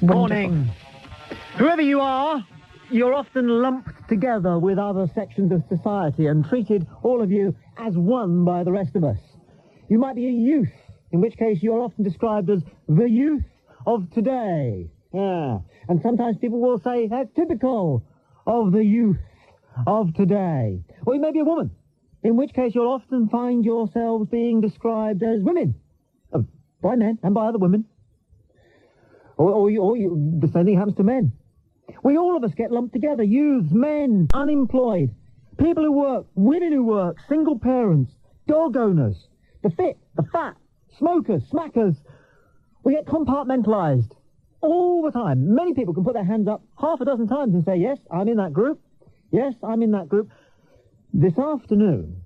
Morning. Whoever you are, you're often lumped together with other sections of society and treated, all of you, as one by the rest of us. You might be a youth, in which case you're often described as the youth of today. Yeah. And sometimes people will say that's typical of the youth of today. Or you may be a woman, in which case you'll often find yourselves being described as women, by men and by other women. Or the same thing happens to men. All of us get lumped together. Youths, men, unemployed, people who work, women who work, single parents, dog owners, the fit, the fat, smokers, smackers. We get compartmentalised all the time. Many people can put their hands up half a dozen times and say, yes, I'm in that group. Yes, I'm in that group. This afternoon,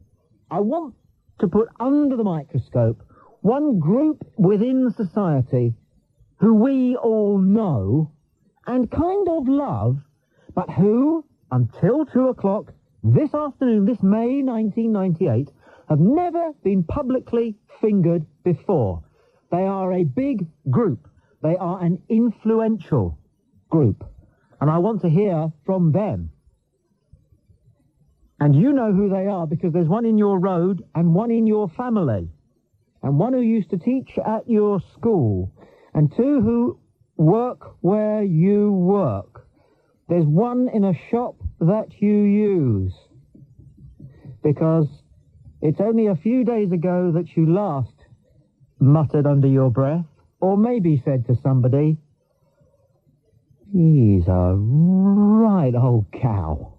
I want to put under the microscope one group within society who we all know and kind of love, but who, until 2 o'clock this afternoon, this May 1998, have never been publicly fingered before. They are a big group. They are an influential group. And I want to hear from them. And you know who they are because there's one in your road and one in your family. And one who used to teach at your school. And two who work where you work. There's one in a shop that you use. Because it's only a few days ago that you last muttered under your breath, or maybe said to somebody, he's a right old cow.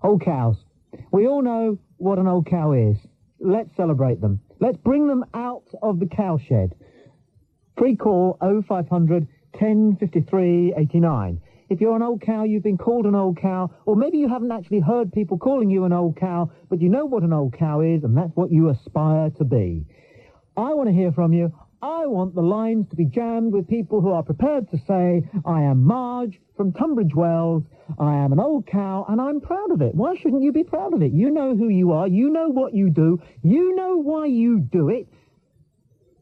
Old cows. We all know what an old cow is. Let's celebrate them. Let's bring them out of the cowshed. Free call 0500 10 53 89. If you're an old cow, you've been called an old cow, or maybe you haven't actually heard people calling you an old cow, but you know what an old cow is, and that's what you aspire to be. I want to hear from you. I want the lines to be jammed with people who are prepared to say, I am Marge from Tunbridge Wells, I am an old cow, and I'm proud of it. Why shouldn't you be proud of it? You know who you are, you know what you do, you know why you do it.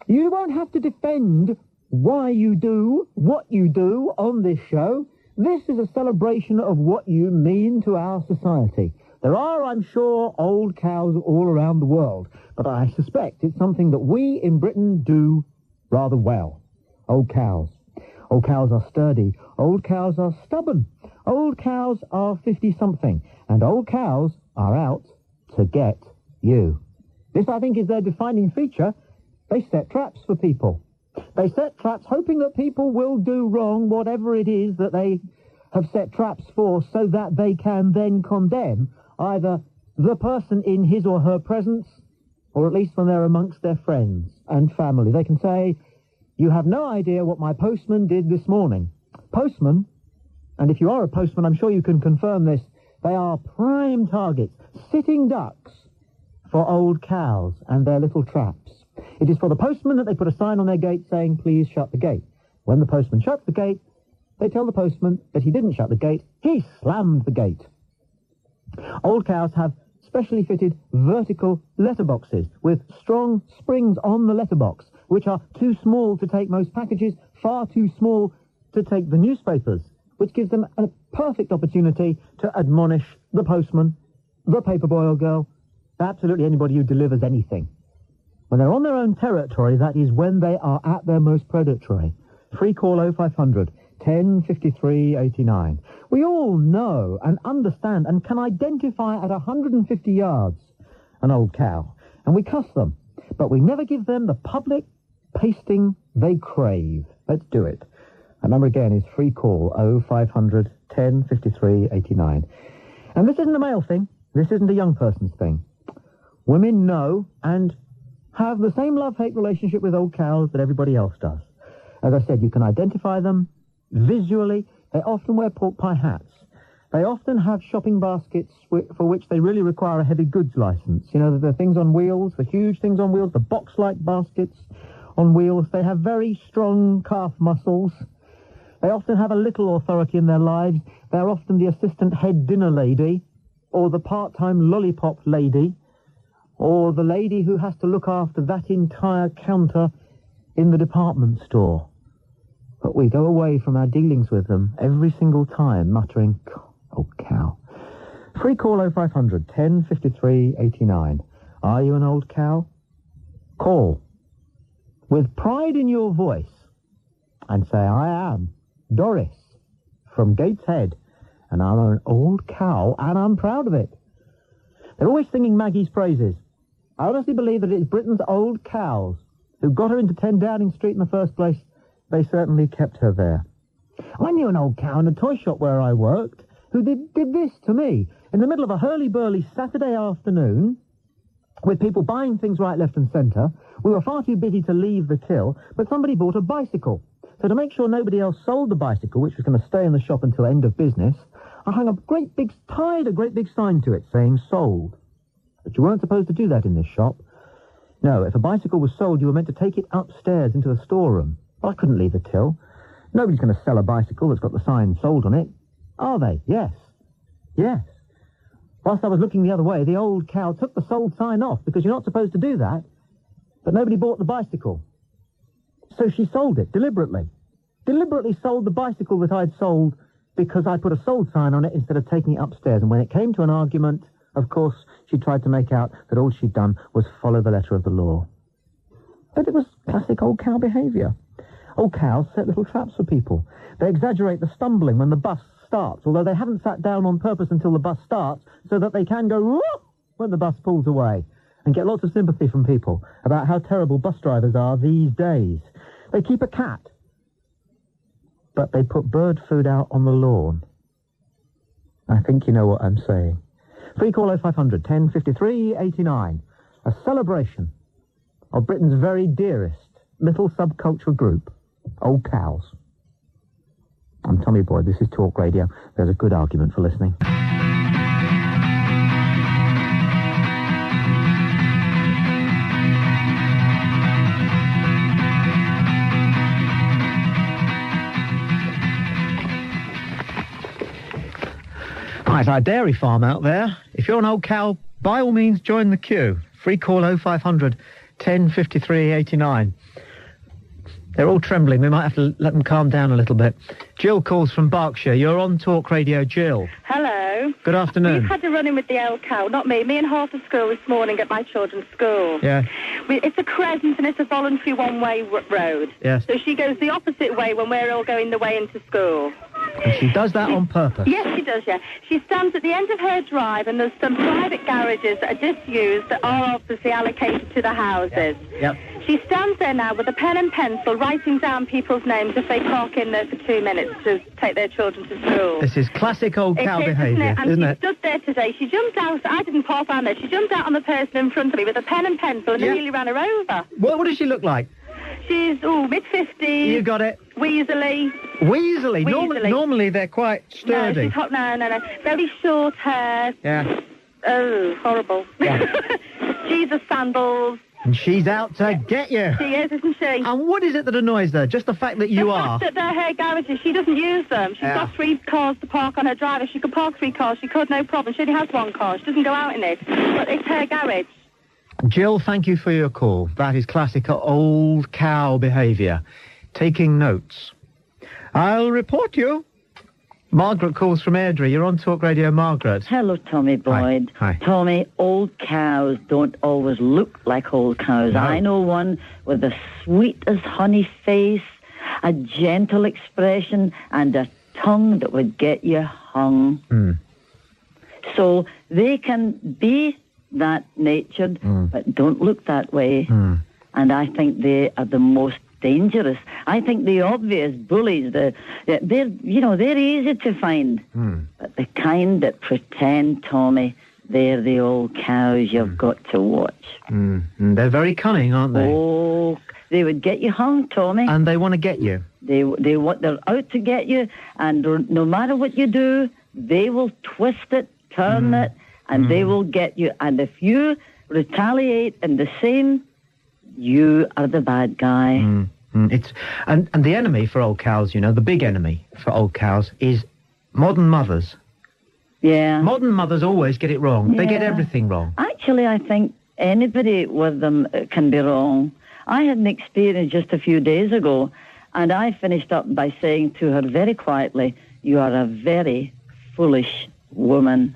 You won't have to defend why you do what you do on this show. This is a celebration of what you mean to our society. There are, I'm sure, old cows all around the world, but I suspect it's something that we in Britain do rather well. Old cows. Old cows are sturdy. Old cows are stubborn. Old cows are 50-something. And old cows are out to get you. This, I think, is their defining feature. They set traps for people. They set traps hoping that people will do wrong, whatever it is that they have set traps for, so that they can then condemn either the person in his or her presence, or at least when they're amongst their friends and family. They can say, you have no idea what my postman did this morning. Postman, and if you are a postman, I'm sure you can confirm this, they are prime targets, sitting ducks for old cows and their little traps. It is for the postman that they put a sign on their gate saying, please shut the gate. When the postman shuts the gate, they tell the postman that he didn't shut the gate, he slammed the gate. Old cows have specially fitted vertical letterboxes with strong springs on the letterbox, which are too small to take most packages, far too small to take the newspapers, which gives them a perfect opportunity to admonish the postman, the paper boy or girl, absolutely anybody who delivers anything. When they're on their own territory, that is when they are at their most predatory. Free call 0500 10 53 89. We all know and understand and can identify at 150 yards an old cow, and we cuss them, but we never give them the public pasting they crave. Let's do it. Our number again is free call 0500 10 53 89. And this isn't a male thing. This isn't a young person's thing. Women know and have the same love-hate relationship with old cows that everybody else does. As I said, you can identify them visually. They often wear pork pie hats. They often have shopping baskets for which they really require a heavy goods license. You know, the things on wheels, the huge things on wheels, the box-like baskets on wheels. They have very strong calf muscles. They often have a little authority in their lives. They're often the assistant head dinner lady or the part-time lollipop lady, or the lady who has to look after that entire counter in the department store. But we go away from our dealings with them every single time, muttering, old cow. Free call 0500 10 53 89. Are you an old cow? Call. With pride in your voice. And say, I am Doris from Gateshead. And I'm an old cow, and I'm proud of it. They're always singing Maggie's praises. I honestly believe that it's Britain's old cows who got her into 10 Downing Street in the first place. They certainly kept her there. I knew an old cow in a toy shop where I worked who did this to me. In the middle of a hurly-burly Saturday afternoon, with people buying things right, left and centre, we were far too busy to leave the till, but somebody bought a bicycle. So to make sure nobody else sold the bicycle, which was going to stay in the shop until end of business, I hung tied a great big sign to it saying sold. But you weren't supposed to do that in this shop. No, if a bicycle was sold, you were meant to take it upstairs into the storeroom. Well, I couldn't leave the till. Nobody's going to sell a bicycle that's got the sign sold on it. Are they? Yes. Yes. Whilst I was looking the other way, the old cow took the sold sign off, because you're not supposed to do that. But nobody bought the bicycle. So she sold it, deliberately. Deliberately sold the bicycle that I'd sold because I put a sold sign on it instead of taking it upstairs. And when it came to an argument, of course, she tried to make out that all she'd done was follow the letter of the law. But it was classic old cow behaviour. Old cows set little traps for people. They exaggerate the stumbling when the bus starts, although they haven't sat down on purpose until the bus starts, so that they can go whoop when the bus pulls away, and get lots of sympathy from people about how terrible bus drivers are these days. They keep a cat, but they put bird food out on the lawn. I think you know what I'm saying. Free call 0500 10 53 89. A celebration of Britain's very dearest little subculture group, old cows. I'm Tommy Boyd. This is Talk Radio. There's a good argument for listening. Right, our dairy farm out there. If you're an old cow, by all means, join the queue. Free call 0500 10 53 89. They're all trembling. We might have to let them calm down a little bit. Jill calls from Berkshire. You're on Talk Radio, Jill. Hello. Good afternoon. We've had a run-in with the old cow. Not me. Me and half the school this morning at my children's school. Yeah. It's a crescent and it's a voluntary one-way road. Yes. So she goes the opposite way when we're all going the way into school. And she does that on purpose? Yes, she does, yeah. She stands at the end of her drive and there's some private garages that are disused that are obviously allocated to the houses. Yep. She stands there now with a pen and pencil writing down people's names if they park in there for 2 minutes to take their children to school. This is classic old cow behaviour, isn't it? it? She stood there today. She jumped out. I didn't park around there. She jumped out on the person in front of me with a pen and pencil and nearly ran her over. What does she look like? She's, mid-50s. You got it. Weaselly. Weaselly? Normally they're quite sturdy. No, she's hot. No. Very short hair. Yeah. Oh, horrible. Yeah. Jesus sandals. And she's out to get you. She is, isn't she? And what is it that annoys her? Just the fact that you are? The fact that they're her garages. She doesn't use them. She's got 3 cars to park on her drive. If she could park 3 cars, she could, no problem. She only has 1 car. She doesn't go out in it. But it's her garage. Jill, thank you for your call. That is classic old cow behaviour. Taking notes. I'll report you. Margaret calls from Airdrie. You're on Talk Radio, Margaret. Hello, Tommy Boyd. Hi. Tommy, old cows don't always look like old cows. No. I know one with the sweet as honey face, a gentle expression, and a tongue that would get you hung. Mm. So they can be that natured, but don't look that way. Mm. And I think they are the most dangerous. I think the obvious bullies, they're easy to find. Mm. But the kind that pretend, Tommy, they're the old cows you've got to watch. Mm. Mm. They're very cunning, aren't they? Oh, they would get you hung, Tommy. And they want to get you. They're out to get you, and no matter what you do, they will twist it, turn it, and they will get you. And if you retaliate in the same, you are the bad guy. Mm. Mm. It's and the enemy for old cows, the big enemy for old cows is modern mothers. Yeah. Modern mothers always get it wrong. They get everything wrong. Actually, I think anybody with them can be wrong. I had an experience just a few days ago. And I finished up by saying to her very quietly, "You are a very foolish woman."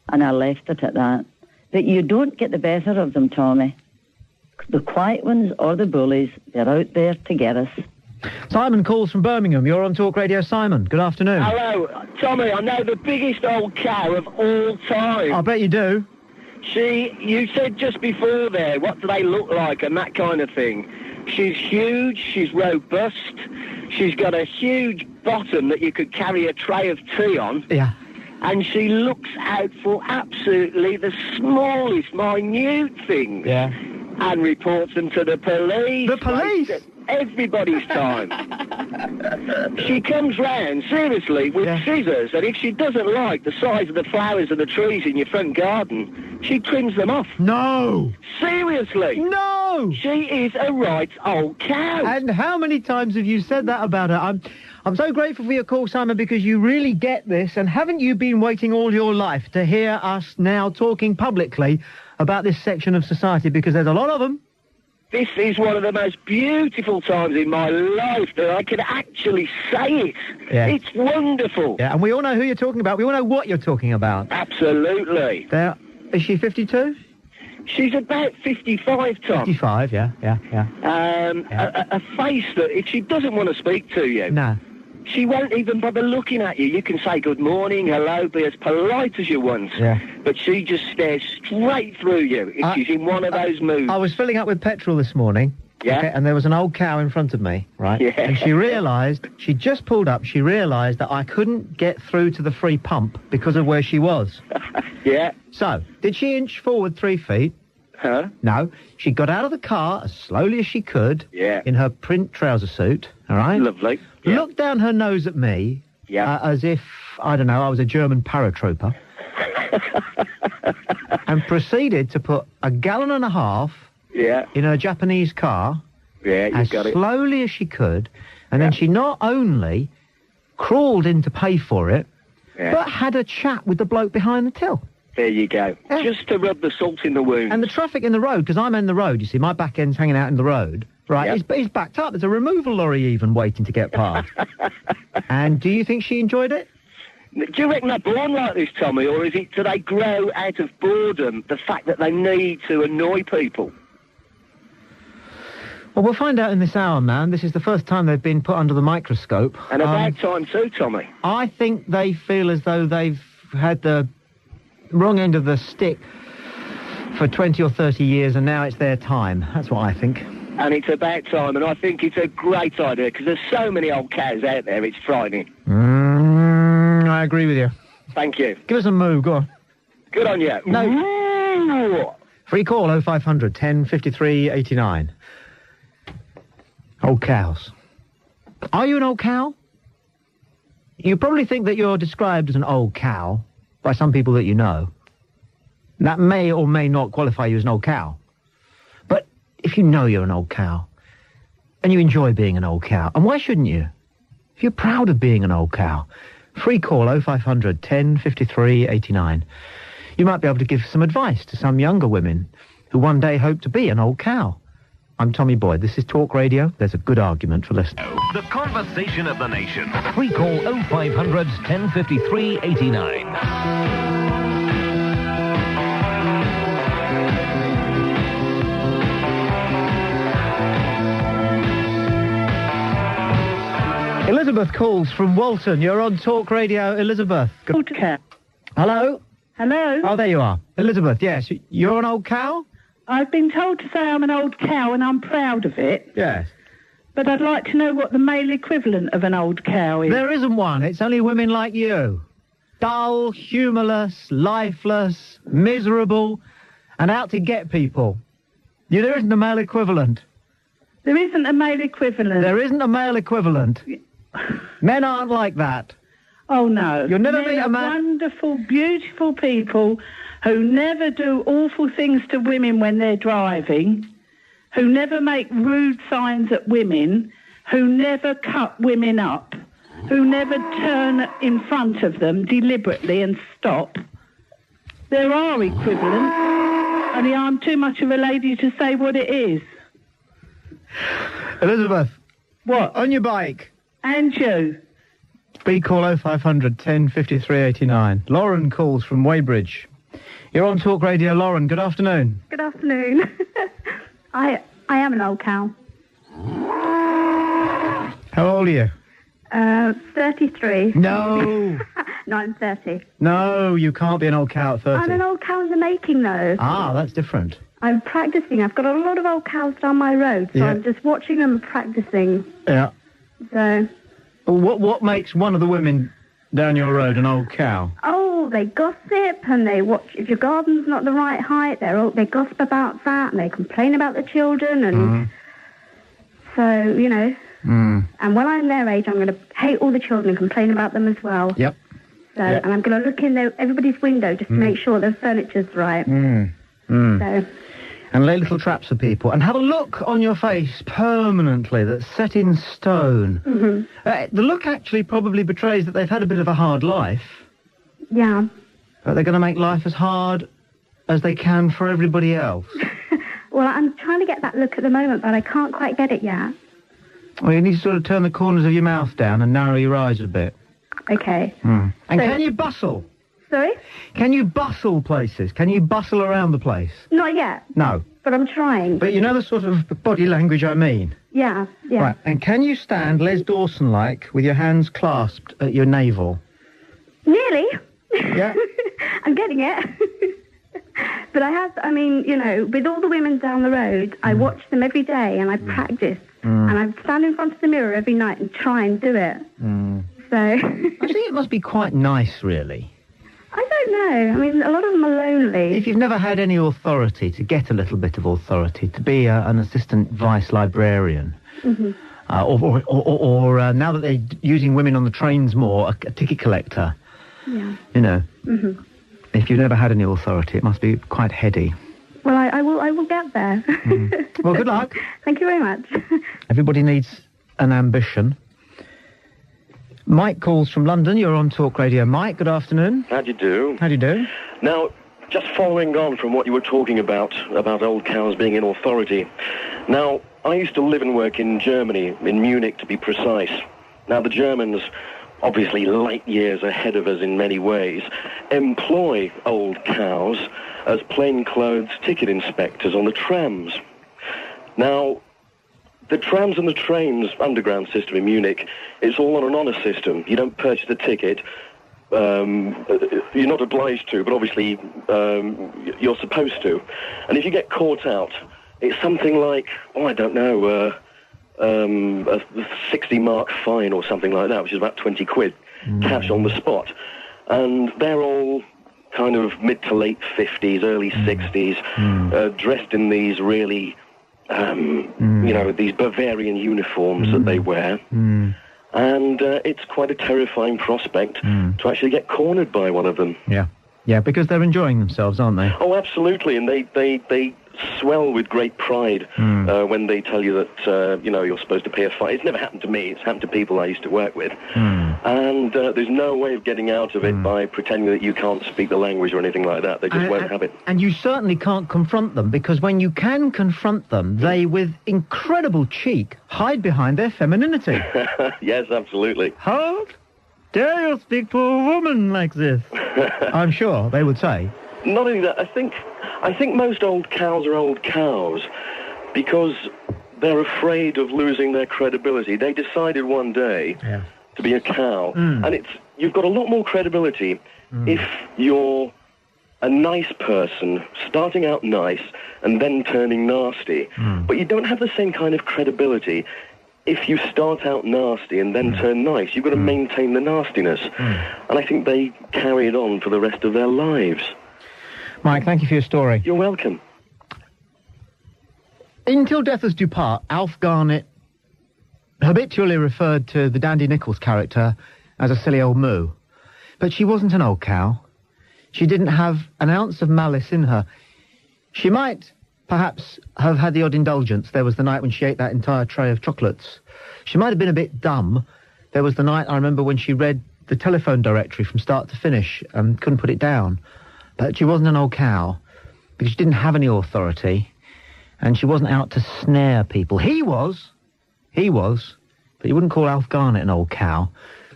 And I left it at that. But you don't get the better of them, Tommy. The quiet ones or the bullies, they're out there to get us. Simon calls from Birmingham. You're on Talk Radio. Simon, good afternoon. Hello, Tommy. I know the biggest old cow of all time. I bet you do. You said just before there, what do they look like and that kind of thing. She's huge, she's robust, she's got a huge bottom that you could carry a tray of tea on. Yeah. And she looks out for absolutely the smallest, minute things. Yeah. And reports them to the police. The police? Everybody's time. She comes round, seriously, with scissors, and if she doesn't like the size of the flowers and the trees in your front garden, she trims them off. No! Seriously? No! She is a right old cow. And how many times have you said that about her? I'm so grateful for your call, Simon, because you really get this, and haven't you been waiting all your life to hear us now talking publicly about this section of society, because there's a lot of them. This is one of the most beautiful times in my life that I can actually say it. Yeah. It's wonderful. Yeah, and we all know who you're talking about. We all know what you're talking about. Absolutely. Is she 52? She's about 55, Tom. 55, yeah. A face that, if she doesn't want to speak to you... No. She won't even bother looking at you. You can say good morning, hello, be as polite as you want. Yeah. But she just stares straight through you if she's in one of those moods. I was filling up with petrol this morning. Yeah. Okay, and there was an old cow in front of me, right? Yeah. And she realised, she just pulled up, she realised that I couldn't get through to the free pump because of where she was. Yeah. So, did she inch forward 3 feet? Huh? No. She got out of the car as slowly as she could. Yeah. In her print trouser suit, all right? Lovely. Yeah. Looked down her nose at me. Yeah. As if, I don't know, I was a German paratrooper. And proceeded to put 1.5 gallons in her Japanese car. Yeah, you as got it. slowly as she could. And then she not only crawled in to pay for it, but had a chat with the bloke behind the till. There you go. Yeah. Just to rub the salt in the wound. And the traffic in the road, because I'm in the road, you see, my back end's hanging out in the road, right? It's backed up. There's a removal lorry even waiting to get past. And do you think she enjoyed it? Do you reckon they're born like this, Tommy, or do they grow out of boredom, the fact that they need to annoy people? Well, we'll find out in this hour, man. This is the first time they've been put under the microscope. And about time too, Tommy. I think they feel as though they've had the wrong end of the stick for 20 or 30 years, and now it's their time. That's what I think. And it's about time, and I think it's a great idea, because there's so many old cows out there, it's frightening. I agree with you. Thank you. Give us a moo, go on. Good on you. No. Free call, 0500 10 53 89. Old cows. Are you an old cow? You probably think that you're described as an old cow by some people that you know. That may or may not qualify you as an old cow. But if you know you're an old cow, and you enjoy being an old cow, and why shouldn't you? If you're proud of being an old cow, free call 0500 10 53 89. You might be able to give some advice to some younger women who one day hope to be an old cow. I'm Tommy Boyd. This is Talk Radio. There's a good argument for listening. The conversation of the nation. Free call 0500 1053 89. Elizabeth calls from Walton. You're on Talk Radio. Elizabeth. Old cow. Hello? Hello? Oh, there you are. Elizabeth, yes. You're an old cow? I've been told to say I'm an old cow and I'm proud of it. Yes. But I'd like to know what the male equivalent of an old cow is. There isn't one. It's only women like you. Dull, humourless, lifeless, miserable, and out to get people. There isn't a male equivalent. There isn't a male equivalent. There isn't a male equivalent. Men aren't like that. Oh, no. You'll never meet a man... wonderful, beautiful people who never do awful things to women when they're driving, who never make rude signs at women, who never cut women up, who never turn in front of them deliberately and stop. There are equivalents, only I'm too much of a lady to say what it is. Elizabeth, What? On your bike? And you. Speed call 0500 10 53 89. Lauren calls from Weybridge. You're on Talk Radio, Lauren. Good afternoon. Good afternoon. I am an old cow. How old are you? 33. No. No, I'm 30. No, you can't be an old cow at 30. I'm an old cow in the making, though. Ah, that's different. I'm practicing. I've got a lot of old cows down my road, so I'm just watching them practicing. Yeah. So. What makes one of the women down your road an old cow? Oh, they gossip and they watch. If your garden's not the right height, they gossip about that and they complain about the children and so you know. And when I'm their age, I'm going to hate all the children and complain about them as well. Yep. So and I'm going to look in everybody's window just to make sure their furniture's right. So. And lay little traps for people. And have a look on your face permanently that's set in stone. The look actually probably betrays that they've had a bit of a hard life. Yeah. But they're going to make life as hard as they can for everybody else. Well, I'm trying to get that look at the moment, but I can't quite get it yet. Well, you need to sort of turn the corners of your mouth down and narrow your eyes a bit. Okay. And can you bustle? Sorry? Can you bustle places? Can you bustle around the place? Not yet. No. But I'm trying. But you know the sort of body language I mean? Yeah. Right, and can you stand Les Dawson-like with your hands clasped at your navel? Nearly. Yeah. I'm getting it. But I mean, you know, with all the women down the road, I watch them every day and I practice. And I stand in front of the mirror every night and try and do it. So... I think it must be quite nice, really. I don't know. I mean, a lot of them are lonely. If you've never had any authority, to get a little bit of authority, to be an assistant vice librarian, or now that they're using women on the trains more, a ticket collector. Yeah. You know. If you've never had any authority, it must be quite heady. Well, I will get there. Well, good luck. Thank you very much. Everybody needs an ambition. Mike calls from London. You're on Talk Radio. Mike, good afternoon. How do you do? How do you do? Now, just following on from what you were talking about old cows being in authority. Now, I used to live and work in Germany, in Munich to be precise. Now, the Germans, obviously light years ahead of us in many ways, employ old cows as plainclothes ticket inspectors on the trams. Now, the trams and the trains underground system in Munich, it's all on an honour system. You don't purchase a ticket. You're not obliged to, but obviously you're supposed to. And if you get caught out, it's something like, I don't know, a 60 mark fine or something like that, which is about 20 quid, cash on the spot. And they're all kind of mid to late 50s, early 60s, dressed in these really... you know, these Bavarian uniforms that they wear. And it's quite a terrifying prospect to actually get cornered by one of them. Yeah, because they're enjoying themselves, aren't they? Oh, absolutely, and they swell with great pride when they tell you that, you know, you're supposed to pay a fine. It's never happened to me. It's happened to people I used to work with. And there's no way of getting out of it by pretending that you can't speak the language or anything like that. They just won't have it. And you certainly can't confront them, because when you can confront them, they, with incredible cheek, hide behind their femininity. Yes, absolutely. How dare you speak to a woman like this? I'm sure they would say. Not only that, I think most old cows are old cows because they're afraid of losing their credibility. They decided one day to be a cow, and you've got a lot more credibility if you're a nice person, starting out nice and then turning nasty. But you don't have the same kind of credibility if you start out nasty and then turn nice. You've got to maintain the nastiness. And I think they carry it on for the rest of their lives. Mike, thank you for your story. You're welcome. Until Death Us Do Part, Alf Garnett habitually referred to the Dandy Nichols character as a silly old moo. But she wasn't an old cow. She didn't have an ounce of malice in her. She might perhaps have had the odd indulgence. There was the night when she ate that entire tray of chocolates. She might have been a bit dumb. There was the night, I remember, when she read the telephone directory from start to finish and couldn't put it down. But she wasn't an old cow, because she didn't have any authority, and she wasn't out to snare people. He was, But you wouldn't call Alf Garnett an old cow,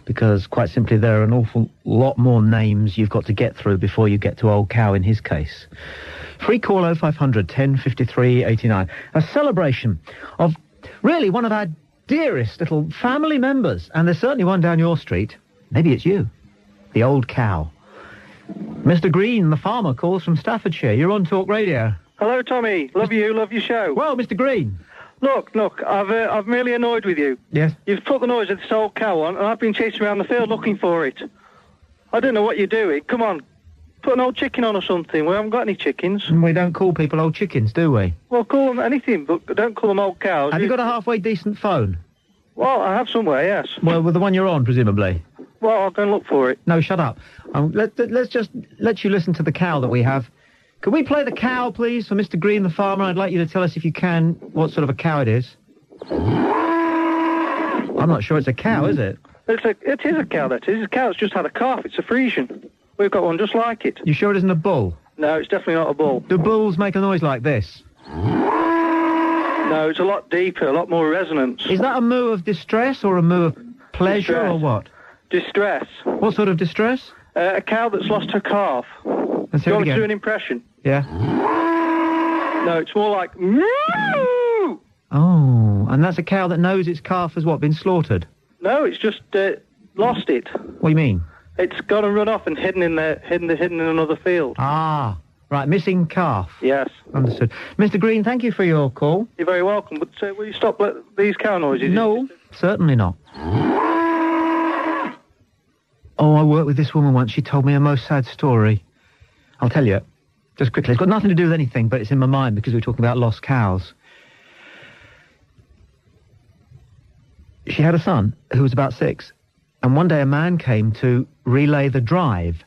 because quite simply there are an awful lot more names you've got to get through before you get to old cow in his case. Free call 0500 1053 89. A celebration of really one of our dearest little family members, and there's certainly one down your street. Maybe it's you, the old cow. Mr. Green, the farmer, calls from Staffordshire. You're on Talk Radio. Hello, Tommy. Love you, love your show. Well, Mr. Green. Look, I've merely annoyed with you. Yes? You've put the noise of this old cow on, and I've been chasing around the field looking for it. I don't know what you're doing. Come on, put an old chicken on or something. We haven't got any chickens. We don't call people old chickens, do we? Well, call them anything, but don't call them old cows. Have you got a halfway decent phone? Well, I have somewhere, yes. Well, with the one you're on, presumably. Well, I'll go and look for it. No, shut up. Let's just let you listen to the cow that we have. Can we play the cow, please, for Mr. Green, the farmer? I'd like you to tell us, if you can, what sort of a cow it is. I'm not sure it's a cow, is it? It is a cow, that is. It's a cow that's just had a calf. It's a Frisian. We've got one just like it. You sure it isn't a bull? No, it's definitely not a bull. Do bulls make a noise like this? No, it's a lot deeper, a lot more resonance. Is that a moo of distress or a moo of pleasure Distress. or what? Distress. What sort of distress? A cow that's lost her calf. Let's Do hear you it want to again. do an impression? Yeah. No, it's more like... Moo! Oh, and that's a cow that knows its calf has what, been slaughtered? No, it's just lost it. What do you mean? It's gone and run off and hidden in another field. Ah, right, missing calf. Yes. Understood. Mr. Green, thank you for your call. You're very welcome, but will you stop these cow noises? No, certainly not. Oh, I worked with this woman once. She told me a most sad story. I'll tell you, just quickly. It's got nothing to do with anything, but it's in my mind because we were talking about lost cows. She had a son who was about 6, and one day a man came to relay the drive.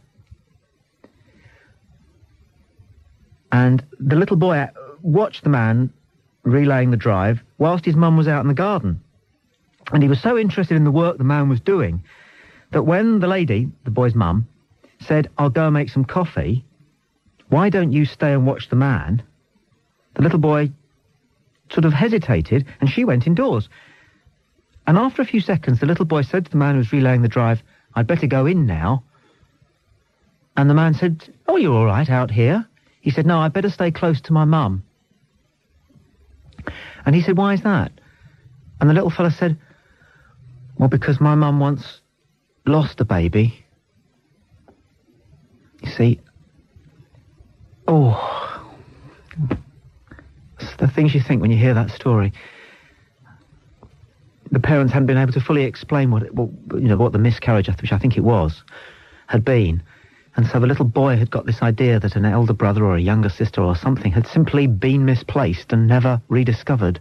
And the little boy watched the man relaying the drive whilst his mum was out in the garden. And he was so interested in the work the man was doing that when the lady, the boy's mum, said, "I'll go and make some coffee, why don't you stay and watch the man?" the little boy sort of hesitated, and she went indoors. And after a few seconds, the little boy said to the man who was relaying the drive, "I'd better go in now." And the man said, "Oh, you're all right out here?" He said, "No, I'd better stay close to my mum." And he said, "Why is that?" And the little fella said, "Well, because my mum once lost a baby." You see, it's the things you think when you hear that story. The parents hadn't been able to fully explain what the miscarriage, which I think it was, had been. And so the little boy had got this idea that an elder brother or a younger sister or something had simply been misplaced and never rediscovered.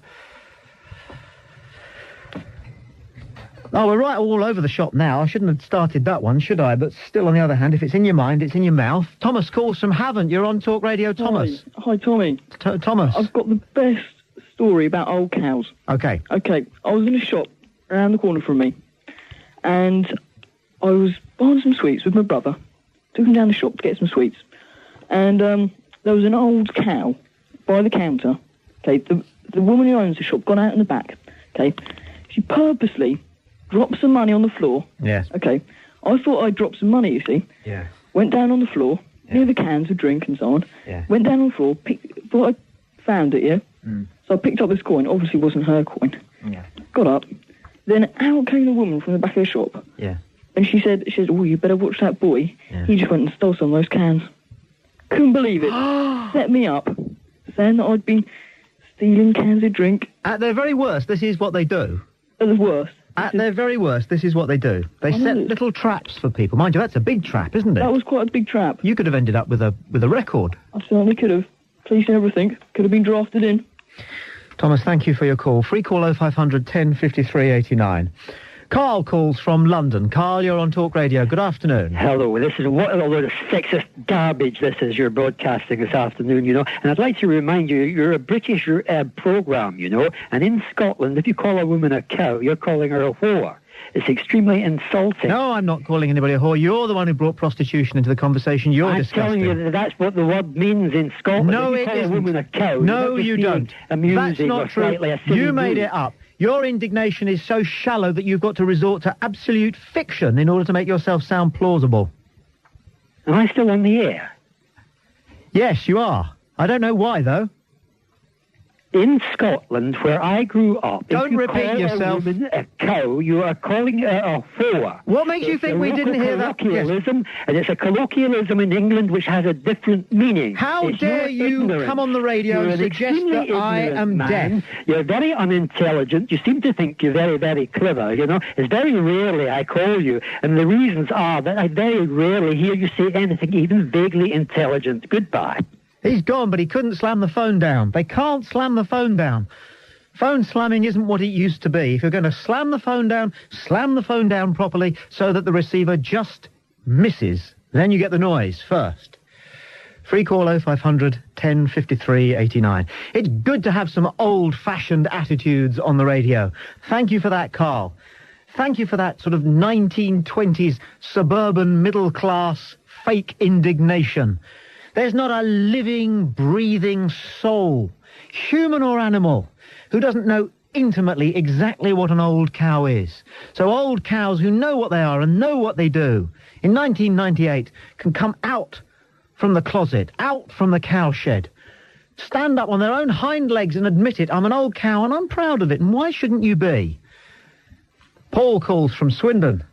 Oh, we're right all over the shop now. I shouldn't have started that one, should I? But still, on the other hand, if it's in your mind, it's in your mouth. Thomas calls from Havant. You're on Talk Radio, Thomas. Hi, Tommy. Thomas. I've got the best story about old cows. Okay. Okay, I was in a shop around the corner from me, and I was buying some sweets with my brother. Took him down the shop to get some sweets. And there was an old cow by the counter. Okay, the woman who owns the shop got out in the back. Okay, she purposely dropped some money on the floor. Yes. Okay, I thought I'd drop some money, you see. Yeah. Went down on the floor, near the cans of drink and so on. Yeah. Went down on the floor, thought I found it, yeah? Mm. So I picked up this coin. Obviously it wasn't her coin. Yeah. Got up. Then out came the woman from the back of the shop. Yeah. And she said, "Oh, you better watch that boy. Yeah. He just went and stole some of those cans." Couldn't believe it. Set me up, saying that I'd been stealing cans of drink. At their very worst, this is what they do. At the worst. At their very worst, this is what they do. They set little traps for people. Mind you, that's a big trap, isn't it? That was quite a big trap. You could have ended up with a record. I certainly could have. Police and everything. Could have been drafted in. Thomas, thank you for your call. Free call 0500 10 53 89. Carl calls from London. Carl, you're on Talk Radio. Good afternoon. Hello. This is what a load of sexist garbage this is you're broadcasting this afternoon, you know. And I'd like to remind you, you're a British programme, you know. And in Scotland, if you call a woman a cow, you're calling her a whore. It's extremely insulting. No, I'm not calling anybody a whore. You're the one who brought prostitution into the conversation. You're disgusting. I'm telling you that that's what the word means in Scotland. No, if you it call isn't. a woman a cow, No, you don't. Amusing That's not or true. slightly a silly You made mood. it up. Your indignation is so shallow that you've got to resort to absolute fiction in order to make yourself sound plausible. Am I still on the air? Yes, you are. I don't know why, though. In Scotland, where I grew up, Don't if you repeat call yourself. a woman a cow, you are calling her a whore. What makes you think we didn't hear that? Colloquialism, and it's a colloquialism in England which has a different meaning. How dare you come on the radio and suggest that I am deaf? You're very unintelligent. You seem to think you're very, very clever, you know. It's very rarely I call you, and the reasons are that I very rarely hear you say anything even vaguely intelligent. Goodbye. He's gone, but he couldn't slam the phone down. They can't slam the phone down. Phone slamming isn't what it used to be. If you're going to slam the phone down properly so that the receiver just misses. Then you get the noise first. Free call 0500 1053 89. It's good to have some old-fashioned attitudes on the radio. Thank you for that, Carl. Thank you for that sort of 1920s suburban middle-class fake indignation. There's not a living, breathing soul, human or animal, who doesn't know intimately exactly what an old cow is. So old cows who know what they are and know what they do, in 1998, can come out from the closet, out from the cowshed, stand up on their own hind legs and admit it. I'm an old cow and I'm proud of it, and why shouldn't you be? Paul calls from Swindon.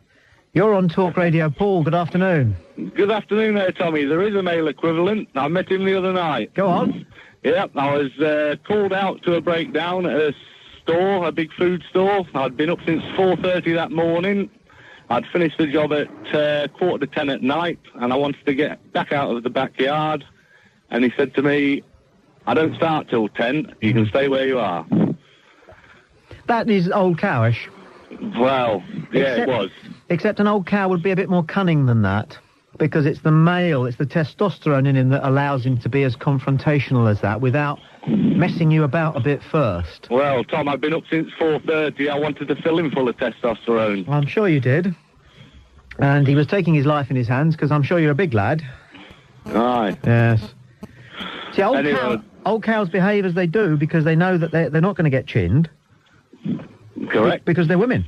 You're on Talk Radio. Paul, good afternoon. Good afternoon there, Tommy. There is a male equivalent. I met him the other night. Go on. Yep, I was called out to a breakdown at a store, a big food store. I'd been up since 4:30 that morning. I'd finished the job at 9:45 at night, and I wanted to get back out of the backyard. And he said to me, I don't start till 10. You can stay where you are. That is old cowish. Well, yeah, it was. Except an old cow would be a bit more cunning than that, because it's the male, it's the testosterone in him that allows him to be as confrontational as that without messing you about a bit first. Well, Tom, I've been up since 4:30. I wanted to fill him full of testosterone. Well, I'm sure you did. And he was taking his life in his hands, because I'm sure you're a big lad. Aye. Yes. See, old cows behave as they do because they know that they're not going to get chinned. Correct. Because they're women.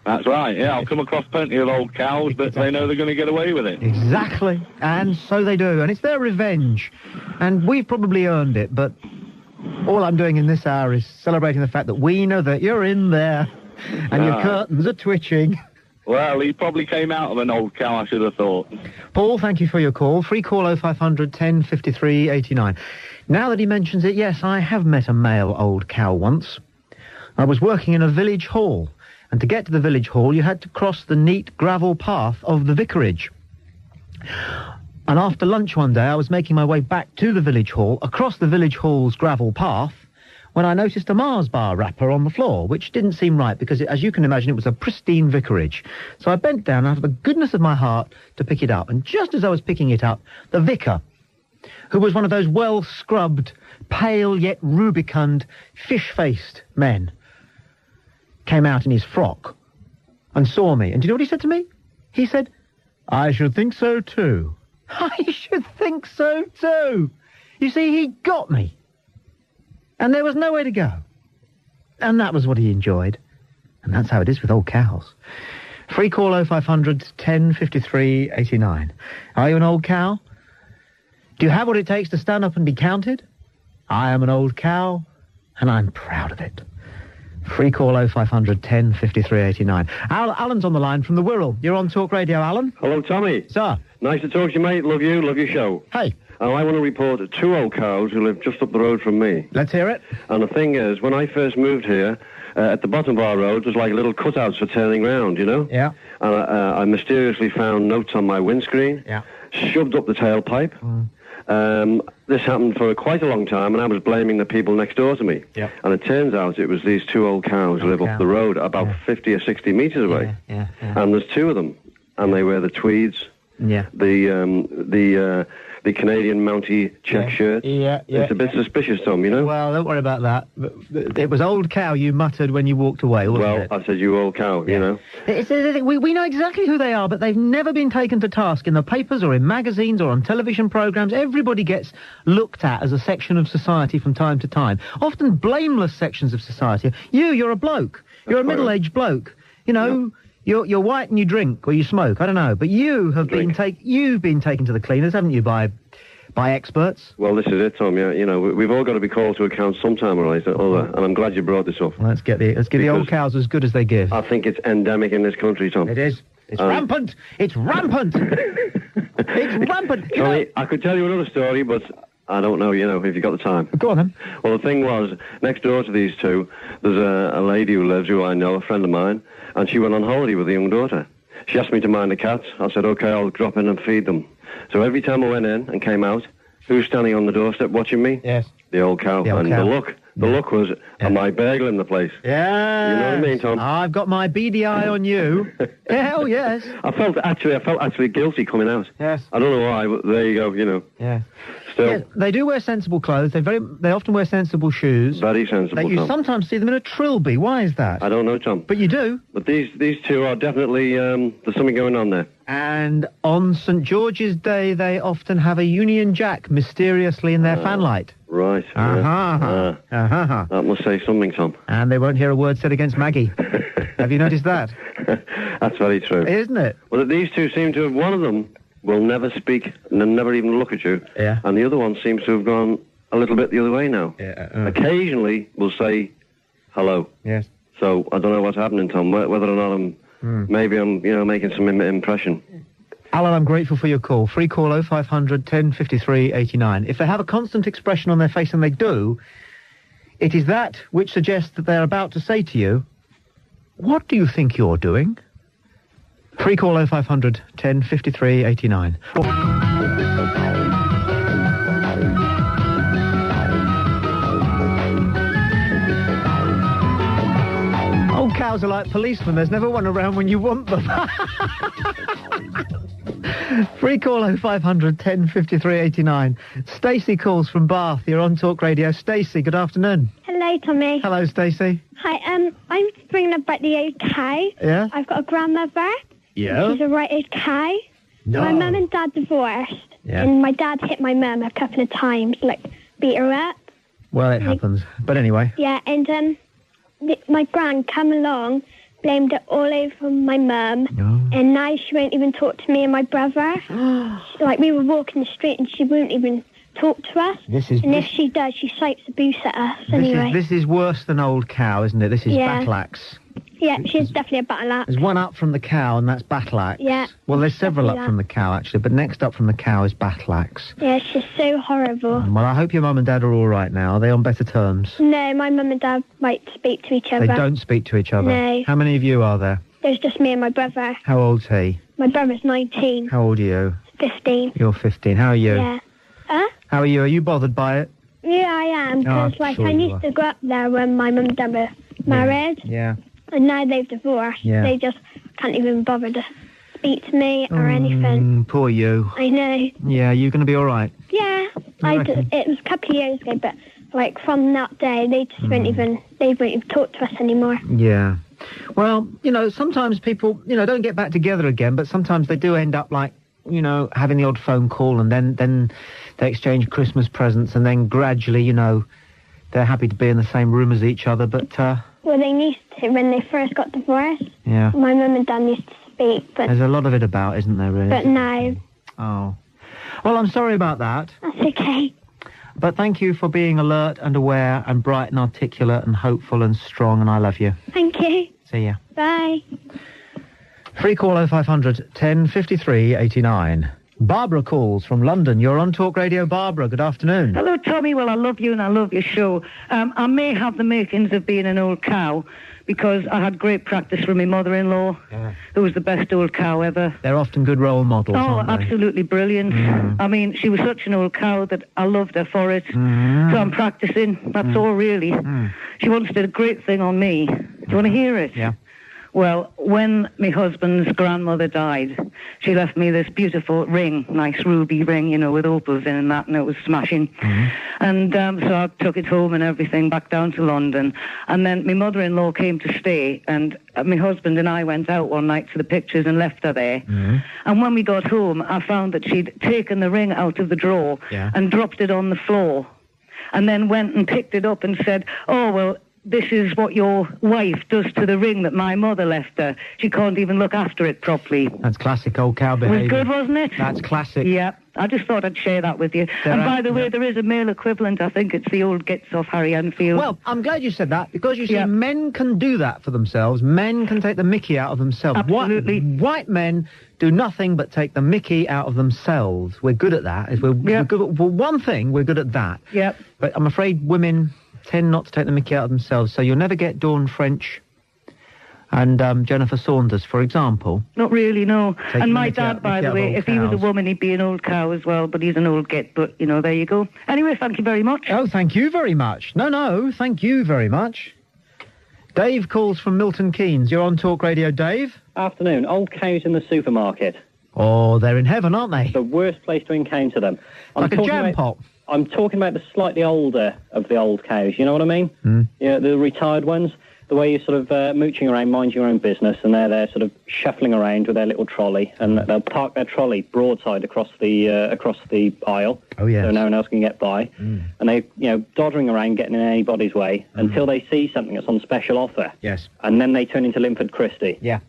That's right, yeah. I'll come across plenty of old cows, but they know they're going to get away with it. Exactly. And so they do. And it's their revenge. And we've probably earned it, but all I'm doing in this hour is celebrating the fact that we know that you're in there and your curtains are twitching. Well, he probably came out of an old cow, I should have thought. Paul, thank you for your call. Free call 0500 1053 89. Now that he mentions it, yes, I have met a male old cow once. I was working in a village hall, and to get to the village hall, you had to cross the neat gravel path of the vicarage. And after lunch one day, I was making my way back to the village hall, across the village hall's gravel path, when I noticed a Mars bar wrapper on the floor, which didn't seem right, because, as you can imagine, it was a pristine vicarage. So I bent down out of the goodness of my heart to pick it up, and just as I was picking it up, the vicar, who was one of those well-scrubbed, pale yet rubicund, fish-faced men, came out in his frock and saw me. And do you know what he said to me? He said, I should think so too. I should think so too. You see, he got me. And there was nowhere to go. And that was what he enjoyed. And that's how it is with old cows. Free call 0500 1053 89. Are you an old cow? Do you have what it takes to stand up and be counted? I am an old cow, and I'm proud of it. Free call 0500 1053 89. Alan's on the line from the Wirral. You're on Talk Radio, Alan. Hello, Tommy. Sir. Nice to talk to you, mate. Love you. Love your show. Hey. I want to report two old cows who live just up the road from me. Let's hear it. And the thing is, when I first moved here, at the bottom of our road, there's like little cutouts for turning round, you know? Yeah. And I mysteriously found notes on my windscreen. Yeah. Shoved up the tailpipe. This happened for quite a long time, and I was blaming the people next door to me. Yep. And it turns out it was these two old cows who live up the road, about 50 or 60 metres away. Yeah. And there's two of them, and they wear the tweeds. Yeah. The the Canadian Mountie check shirt. Yeah. It's a bit suspicious, Tom, you know? Well, don't worry about that. It was old cow you muttered when you walked away, wasn't it? I said you old cow, you know? We know exactly who they are, but they've never been taken to task in the papers or in magazines or on television programmes. Everybody gets looked at as a section of society from time to time. Often blameless sections of society. You're a bloke. You're a middle-aged bloke. You know... You're white and you drink or you smoke. I don't know, but you've been taken to the cleaners, haven't you, by experts? Well, this is it, Tom. Yeah, you know, we've all got to be called to account sometime or other, and I'm glad you brought this up. Let's give the old cows as good as they give. I think it's endemic in this country, Tom. It is. It's rampant. It's rampant. It's rampant. Tommy, I could tell you another story, but I don't know, you know, if you've got the time. Go on, then. Well, the thing was, next door to these two, there's a lady who I know, a friend of mine, and she went on holiday with a young daughter. She asked me to mind the cats. I said, OK, I'll drop in and feed them. So every time I went in and came out, who's standing on the doorstep watching me? Yes. The old cow. The look was, am I burgling the place? Yeah. You know what I mean, Tom? I've got my beady eye on you. Hell yes. I felt actually guilty coming out. Yes. I don't know why, but there you go, you know. Yeah. Still. Yes, they do wear sensible clothes. They often wear sensible shoes. Very sensible, You Tom. sometimes see them in a trilby. Why is that? I don't know, Tom. But you do. But these two are definitely, there's something going on there. And on St. George's Day, they often have a Union Jack mysteriously in their fanlight. Right. That must say something, Tom. And they won't hear a word said against Maggie. Have you noticed that? That's very true. Isn't it? Well, these two seem to have, one of them will never speak and never even look at you. Yeah. And the other one seems to have gone a little bit the other way now. Yeah. Occasionally will say hello. Yes. So I don't know what's happening, Tom, whether or not maybe I'm, making some impression. Alan, I'm grateful for your call. Free call 0500 1053 89. If they have a constant expression on their face, and they do, it is that which suggests that they're about to say to you, what do you think you're doing? Free call 0500 1053 89. Old cows are like policemen. There's never one around when you want them. Free call 0500 1053 89. Stacey calls from Bath. You're on Talk Radio. Stacey, good afternoon. Hello, Tommy. Hello, Stacey. Hi, I'm bringing up about the old cow. Yeah? I've got a grandmother. Yeah? She's a right old cow. No. My mum and dad divorced. Yeah. And my dad hit my mum a couple of times, beat her up. Well, it happens. But anyway. Yeah, and my gran come along, blamed it all over my mum, and now she won't even talk to me and my brother. We were walking the street and she won't even talk to us. If she does, she shouts abuse at us anyway. This is worse than old cow, isn't it? This is battle axe. Yeah, she's definitely a battle axe. There's one up from the cow, and that's battle axe. Yeah. Well, there's several up from the cow, actually, but next up from the cow is battle axe. Yeah, she's so horrible. Well, I hope your mum and dad are all right now. Are they on better terms? No, my mum and dad might speak to each other. They don't speak to each other? No. How many of you are there? There's just me and my brother. How old's he? My brother's 19. How old are you? 15. You're 15. How are you? Yeah. Huh? How are you? Are you bothered by it? Yeah, I am, because sure I you used to go up there when my mum and dad were married. Yeah. And now they've divorced. Yeah. They just can't even bother to speak to me or anything. Poor you. I know. Yeah, you're going to be all right. Yeah. It was a couple of years ago, but from that day, they just won't even talk to us anymore. Yeah. Well, sometimes people, don't get back together again, but sometimes they do end up having the odd phone call, and then they exchange Christmas presents, and then gradually, they're happy to be in the same room as each other, but... Well, they used to when they first got divorced. Yeah. My mum and dad used to speak, but... There's a lot of it about, isn't there, really? But now... Oh. Well, I'm sorry about that. That's okay. But thank you for being alert and aware and bright and articulate and hopeful and strong, and I love you. Thank you. See ya. Bye. Free call 0500 1053 89. Barbara calls from London. You're on Talk Radio. Barbara, good afternoon. Hello, Tommy. Well, I love you and I love your show. I may have the makings of being an old cow because I had great practice from my mother-in-law, who was the best old cow ever. They're often good role models, aren't they? Absolutely brilliant. I mean, she was such an old cow that I loved her for it. So I'm practicing. That's all, really. She once did a great thing on me. Do you want to hear it? Yeah. Well, when my husband's grandmother died, she left me this beautiful ring, nice ruby ring, you know, with opals in and that, and it was smashing. And so I took it home and everything back down to London. And then my mother-in-law came to stay, and my husband and I went out one night for the pictures and left her there. And when we got home, I found that she'd taken the ring out of the drawer and dropped it on the floor, and then went and picked it up and said, "Oh, well, this is what your wife does to the ring that my mother left her. She can't even look after it properly." That's classic old cow It behaviour. was good, wasn't it? That's classic. Yeah. I just thought I'd share that with you. There and are- by the way, there is a male equivalent. I think it's the old Gits off Harry Enfield. Well, I'm glad you said that, because you see, men can do that for themselves. Men can take the mickey out of themselves. Absolutely. White men do nothing but take the mickey out of themselves. We're good at that. We're good at, for one thing, we're good at that. Yep. But I'm afraid women tend not to take the mickey out of themselves, so you'll never get Dawn French and Jennifer Saunders, for example. Not really, no. Taking And my mickey out- dad, by mickey the out of way, old if he was a cows. woman, he'd be an old cow as well, but he's an old Git. But, you know, there you go. Anyway, thank you very much. Oh, thank you very much. No, thank you very much. Dave calls from Milton Keynes. You're on Talk Radio, Dave. Afternoon. Old cows in the supermarket. Oh, they're in heaven, aren't they? The worst place to encounter them. Like a talking jam about- pot. I'm talking about the slightly older of the old cows. You know what I mean? Yeah, the retired ones. The way you're sort of mooching around, mind your own business, and they're there sort of shuffling around with their little trolley, and they'll park their trolley broadside across the aisle. Oh, yes. So no one else can get by. And they, doddering around, getting in anybody's way until they see something that's on special offer. Yes. And then they turn into Linford Christie. Yeah.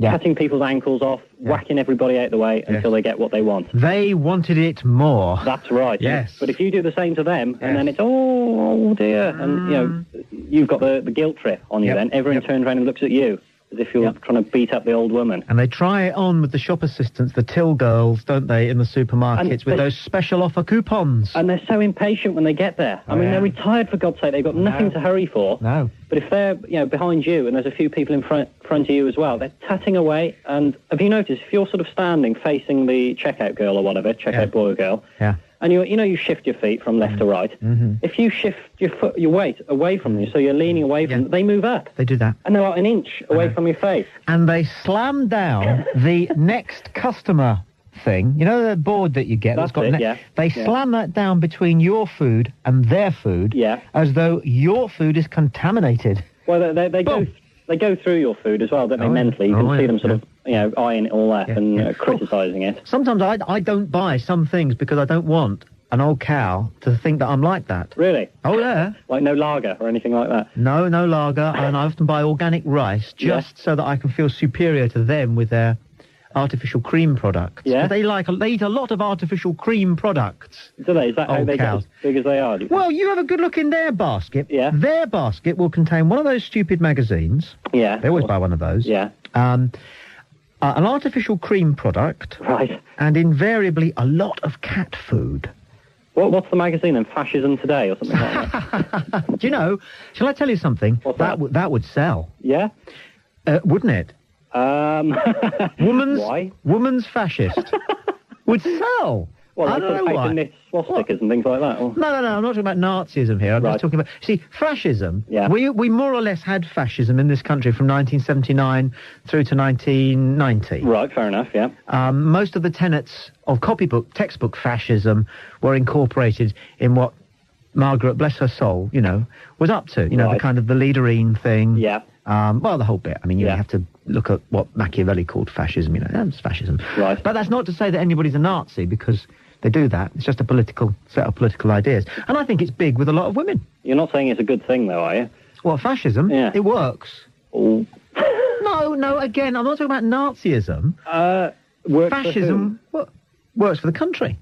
Cutting people's ankles off, whacking everybody out the way until they get what they want. They wanted it more. That's right. Yes. But if you do the same to them, and then it's, oh dear, and, you've got the guilt trip on you then. Everyone turns around and looks at you as if you're trying to beat up the old woman. And they try it on with the shop assistants, the till girls, don't they, in the supermarkets, with those special offer coupons. And they're so impatient when they get there. I mean, they're retired, for God's sake. They've got nothing to hurry for. No. But if they're, behind you and there's a few people in front of you as well, they're tutting away. And have you noticed, if you're sort of standing facing the checkout girl or whatever, checkout boy or girl, and you shift your feet from left to right, if you shift your weight away from you, so you're leaning away from them, they move up. They do that. And they're like an inch away from your face. And they slam down the next customer thing. You know the board that you get that's got... They slam that down between your food and their food as though your food is contaminated. Well, they go through your food as well, don't they, mentally? You can see them sort of, eyeing it all up and criticising it. Sometimes I don't buy some things because I don't want an old cow to think that I'm like that. Really? Oh, yeah. Like no lager or anything like that? No lager, and I often buy organic rice just so that I can feel superior to them with their artificial cream products. Yeah? They eat a lot of artificial cream products. Do they? Is that how Old they cows. get as big as they are? Do you think? Well, you have a good look in their basket. Yeah. Their basket will contain one of those stupid magazines. Yeah. They always buy one of those. Yeah. An artificial cream product. Right. And invariably a lot of cat food. What's the magazine then? Fascism Today or something like that? Do you know, shall I tell you something? That would sell. Yeah? Wouldn't it? Woman's fascist would sell. Well, I they don't sort know of why. knit swastikas and things like that. Or... No, I'm not talking about Nazism here. I'm just talking about... See, fascism, we more or less had fascism in this country from 1979 through to 1990. Right, fair enough, yeah. Most of the tenets of textbook fascism were incorporated in what Margaret, bless her soul, was up to. The kind of the leaderine thing. Yeah. Well, the whole bit. I mean, you have to look at what Machiavelli called fascism. That's fascism. Right. But that's not to say that anybody's a Nazi, because they do that. It's just a set of political ideas. And I think it's big with a lot of women. You're not saying it's a good thing, though, are you? Well, fascism? Yeah. It works. Oh. No, again, I'm not talking about Nazism. Works fascism works for the country.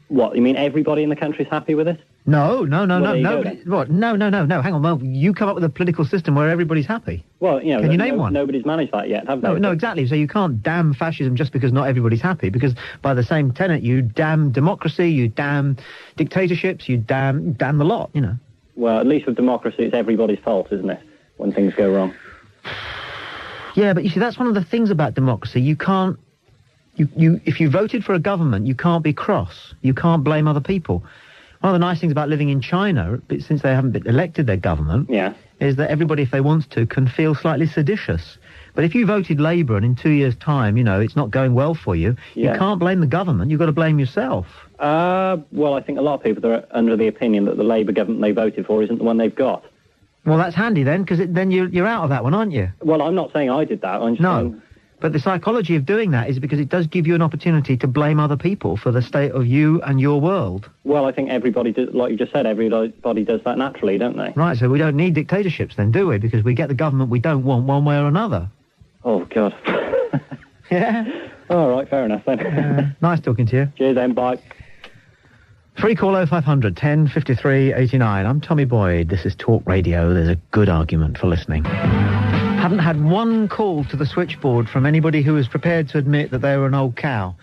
What, you mean everybody in the country's happy with it? No. Well, there you go then. What? No. Hang on. Well, you come up with a political system where everybody's happy. Well, Can you name one? Nobody's managed that yet, have they? No, exactly. So you can't damn fascism just because not everybody's happy, because by the same tenet, you damn democracy, you damn dictatorships, you damn the lot, Well, at least with democracy, it's everybody's fault, isn't it, when things go wrong? Yeah, but you see, that's one of the things about democracy. You can't... if you voted for a government, you can't be cross. You can't blame other people. One of the nice things about living in China, since they haven't elected their government, is that everybody, if they wants to, can feel slightly seditious But if you voted Labour and in 2 years' time, you know, it's not going well for you, Yeah. you can't blame the government. You've got to blame yourself. Well, I think a lot of people are under the opinion that the Labour government they voted for isn't the one they've got. Well, that's handy then, because then you're out of that one, aren't you? Well, I'm not saying I did that. I'm just saying... But the psychology of doing that is because it does give you an opportunity to blame other people for the state of you and your world. Well, I think everybody does, like you just said, everybody does that naturally, don't they? Right, so we don't need dictatorships then, do we? Because we get the government we don't want one way or another. Oh, God. Yeah? All right, fair enough then. Nice talking to you. Cheers then, bye. Free call 0500 10 53 89. I'm Tommy Boyd. This is Talk Radio. There's a good argument for listening. Haven't had one call to the switchboard from anybody who is prepared to admit that they were an old cow.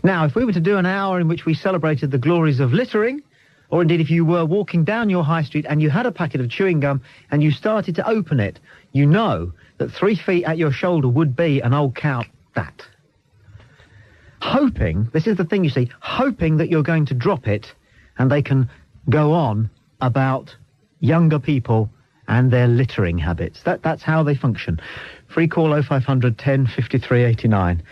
Now, if we were to do an hour in which we celebrated the glories of littering, or indeed if you were walking down your high street and you had a packet of chewing gum and you started to open it, you know that 3 feet at your shoulder would be an old cow. That. Hoping, this is the thing you see, hoping that you're going to drop it and they can go on about younger people and their littering habits. That's how they function. Free call 0500 10 53 89.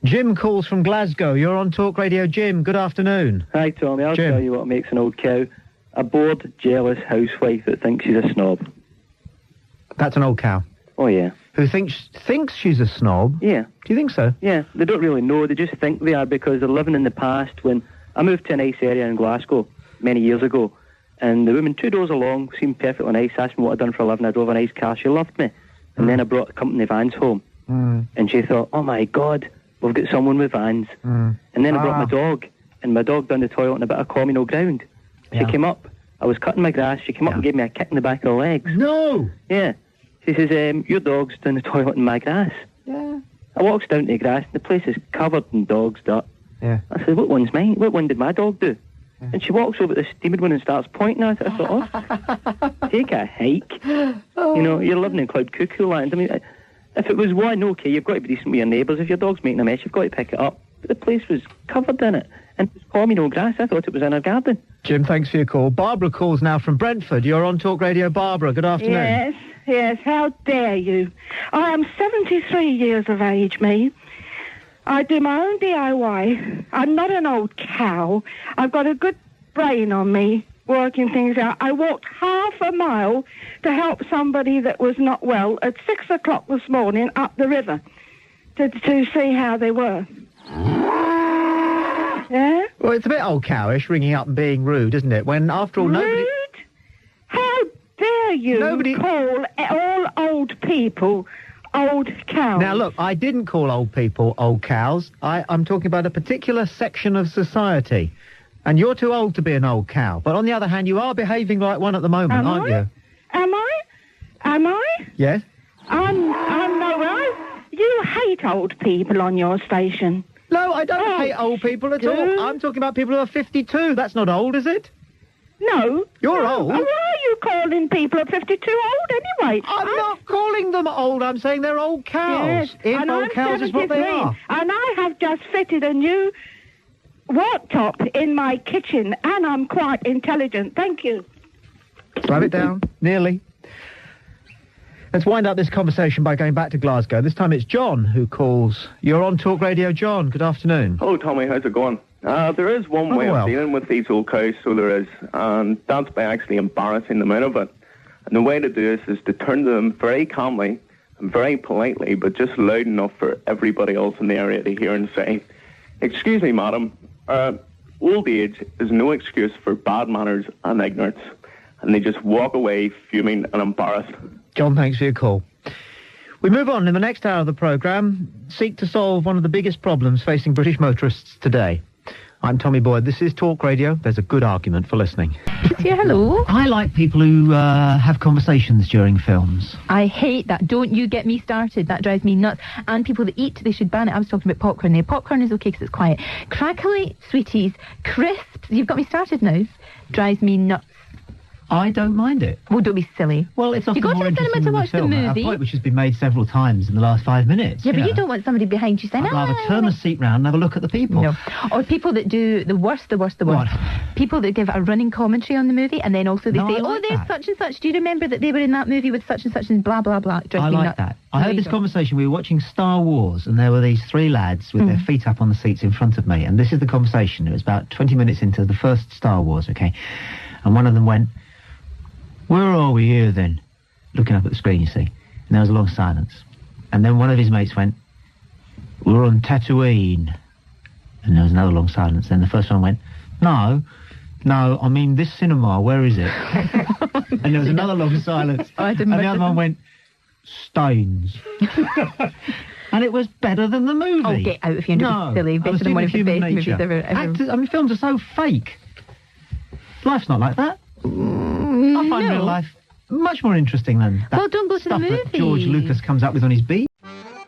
Jim calls from Glasgow. You're on Talk Radio. Jim, good afternoon. Hi, Tommy. I'll tell you what makes an old cow. A bored, jealous housewife that thinks she's a snob. That's an old cow? Oh, yeah. Who thinks she's a snob? Yeah. Do you think so? Yeah. They don't really know. They just think they are because they're living in the past. When I moved to a nice area in Glasgow many years ago, and the woman 2 doors along seemed perfectly nice, asked me what I'd done for a living. I drove a nice car. She loved me. And then I brought company vans home. And she thought, oh, my God, we've got someone with vans. And then I brought my dog, and my dog down the toilet on a bit of communal ground. She came up. I was cutting my grass. She came up and gave me a kick in the back of the legs. No! Yeah. She says, your dog's down the toilet in my grass. Yeah. I walks down to the grass, and the place is covered in dog's dirt. Yeah. I said, what one's mine? What one did my dog do? And she walks over to the steaming one and starts pointing at it. I thought, oh, take a hike. You know, you're living in Cloud Cuckoo land. I mean, if it was one, okay, you've got to be decent with your neighbours. If your dog's making a mess, you've got to pick it up. But the place was covered in it. And it was communal grass. I thought it was in her garden. Jim, thanks for your call. Barbara calls now from Brentford. You're on Talk Radio. Barbara, good afternoon. Yes, how dare you. I am 73 years of age, me. I do my own DIY. I'm not an old cow. I've got a good brain on me, working things out. I walked half a mile to help somebody that was not well at 6 o'clock this morning up the river to see how they were. Yeah? Well, it's a bit old cowish, ringing up and being rude, isn't it? When, after all, nobody... Rude? How dare you call all old people old cows? Now, look, I didn't call old people old cows. I'm talking about a particular section of society. And you're too old to be an old cow. But on the other hand, you are behaving like one at the moment, aren't you? Am I? Yes? I'm no right. You hate old people on your station. No, I don't hate old people at all. I'm talking about people who are 52. That's not old, is it? No. You're old. Why are you calling people at 52 old anyway? I'm not calling them old. I'm saying they're old cows. Yes, If and old I'm cows is what they 73, are. And I have just fitted a new worktop in my kitchen, and I'm quite intelligent. Thank you. Write it down. Nearly. Let's wind up this conversation by going back to Glasgow. This time it's John who calls. You're on Talk Radio. John, good afternoon. Hello, Tommy. How's it going? There is one way of dealing with these old cows, so there is, and that's by actually embarrassing them out of it. And the way to do this is to turn to them very calmly and very politely, but just loud enough for everybody else in the area to hear and say, excuse me, madam, old age is no excuse for bad manners and ignorance. And they just walk away fuming and embarrassed. John, thanks for your call. We move on. In the next hour of the programme, seek to solve one of the biggest problems facing British motorists today. I'm Tommy Boyd. This is Talk Radio. There's a good argument for listening. Yeah, hello. I like people who have conversations during films. I hate that. Don't you get me started. That drives me nuts. And people that eat, they should ban it. I was talking about popcorn there. Popcorn is okay because it's quiet. Crackly sweeties, crisps, you've got me started now, drives me nuts. I don't mind it. Well, don't be silly. Well, it's often You go more to the cinema interesting to than watch the film, movie. a point which has been made several times in the last 5 minutes. Yeah, but you don't want somebody behind you saying, I'd rather turn the seat round and have a look at the people. No. Or people that do the worst. What? People that give a running commentary on the movie and then also they No, say, I like there's that. such and such. Do you remember that they were in that movie with such and blah, blah, blah. It drives I me like nuts. that. I No, heard you this don't. conversation. We were watching Star Wars, and there were these three lads with their feet up on the seats in front of me. And this is the conversation. It was about 20 minutes into the first Star Wars, okay? And one of them went, "Where are we here, then?" Looking up at the screen, you see. And there was a long silence. And then one of his mates went, "We're on Tatooine." And there was another long silence. Then the first one went, No, I mean this cinema, where is it?" And there was another long silence. And the other one went, "Staines." And it was better than the movie. Oh, get out if you're silly. Better than one of the best movies ever. Actors, I mean, films are so fake. Life's not like that. I find real life much more interesting than that. Well, don't go to the stuff that movie. George Lucas comes up with on his beat.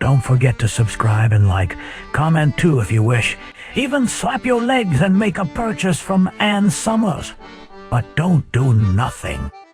Don't forget to subscribe and like. Comment too if you wish. Even slap your legs and make a purchase from Ann Summers. But don't do nothing.